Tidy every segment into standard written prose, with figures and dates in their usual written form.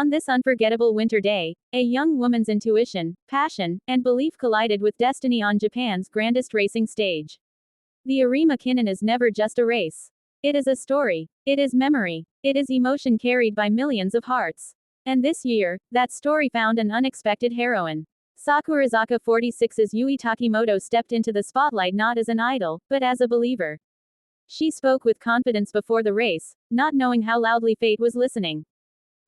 On this unforgettable winter day, a young woman's intuition, passion, and belief collided with destiny on Japan's grandest racing stage. The Arima Kinen is never just a race. It is a story. It is memory. It is emotion carried by millions of hearts. And this year, that story found an unexpected heroine. Sakurazaka 46's Yui Takimoto stepped into the spotlight not as an idol, but as a believer. She spoke with confidence before the race, not knowing how loudly fate was listening.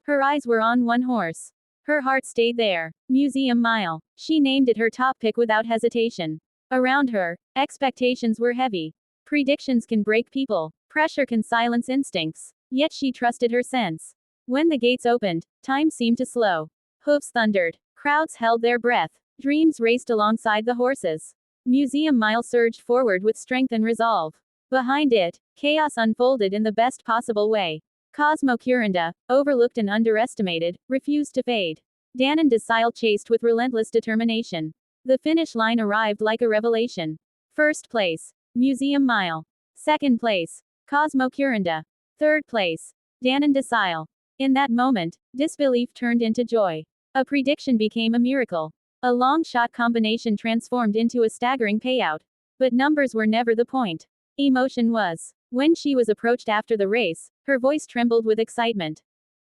Her eyes were on one horse. Her heart stayed there. Museum Mile. She named it her top pick without hesitation. Around her, expectations were heavy. Predictions can break people. Pressure can silence instincts. Yet she trusted her sense. When the gates opened, time seemed to slow. Hoofs thundered. Crowds held their breath. Dreams raced alongside the horses. Museum Mile surged forward with strength and resolve. Behind it, chaos unfolded in the best possible way. Cosmo Kuranda, overlooked and underestimated, refused to fade. Danon Desile chased with relentless determination. The finish line arrived like a revelation. First place, Museum Mile. Second place, Cosmo Kuranda. Third place, Danon Desile. In that moment, disbelief turned into joy. A prediction became a miracle. A long shot combination transformed into a staggering payout. But numbers were never the point. Emotion was. When she was approached after the race, her voice trembled with excitement.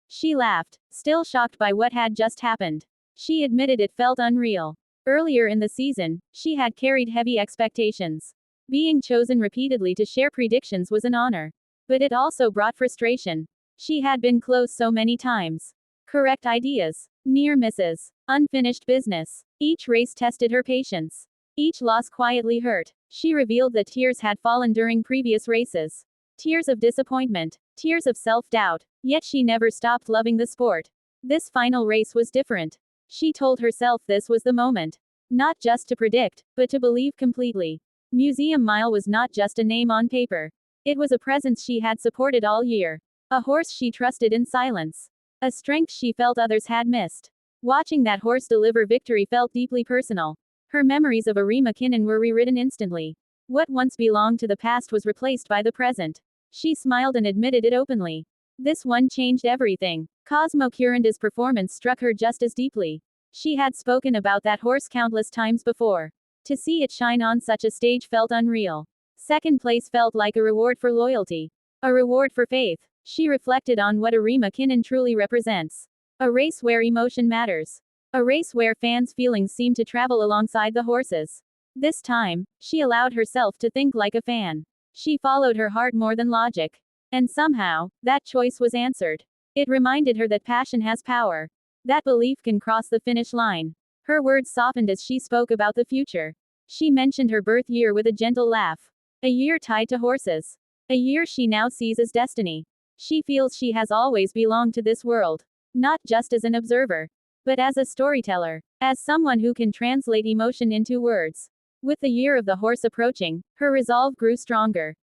She laughed, still shocked by what had just happened. She admitted it felt unreal. Earlier in the season, she had carried heavy expectations. Being chosen repeatedly to share predictions was an honor. But it also brought frustration. She had been close so many times. Correct ideas, near misses, unfinished business. Each race tested her patience. Each loss quietly hurt. She revealed that tears had fallen during previous races. Tears of disappointment. Tears of self-doubt. Yet she never stopped loving the sport. This final race was different. She told herself this was the moment. Not just to predict, but to believe completely. Museum Mile was not just a name on paper. It was a presence she had supported all year. A horse she trusted in silence. A strength she felt others had missed. Watching that horse deliver victory felt deeply personal. Her memories of Arima Kinen were rewritten instantly. What once belonged to the past was replaced by the present. She smiled and admitted it openly. This one changed everything. Cosmo Kuranda's performance struck her just as deeply. She had spoken about that horse countless times before. To see it shine on such a stage felt unreal. Second place felt like a reward for loyalty. A reward for faith. She reflected on what Arima Kinen truly represents. A race where emotion matters. A race where fans' feelings seem to travel alongside the horses. This time, she allowed herself to think like a fan. She followed her heart more than logic. And somehow, that choice was answered. It reminded her that passion has power. That belief can cross the finish line. Her words softened as she spoke about the future. She mentioned her birth year with a gentle laugh. A year tied to horses. A year she now sees as destiny. She feels she has always belonged to this world. Not just as an observer, but as a storyteller. As someone who can translate emotion into words. With the year of the horse approaching, her resolve grew stronger.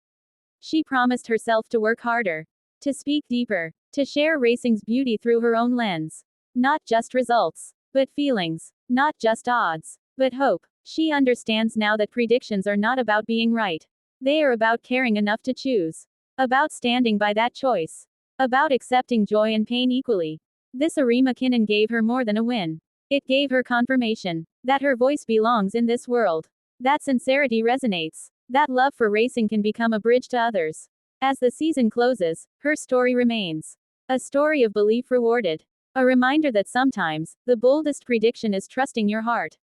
She promised herself to work harder. To speak deeper. To share racing's beauty through her own lens. Not just results, but feelings. Not just odds, but hope. She understands now that predictions are not about being right. They are about caring enough to choose. About standing by that choice. About accepting joy and pain equally. This Arima Kinen gave her more than a win. It gave her confirmation that her voice belongs in this world. That sincerity resonates. That love for racing can become a bridge to others. As the season closes, her story remains. A story of belief rewarded. A reminder that sometimes, the boldest prediction is trusting your heart.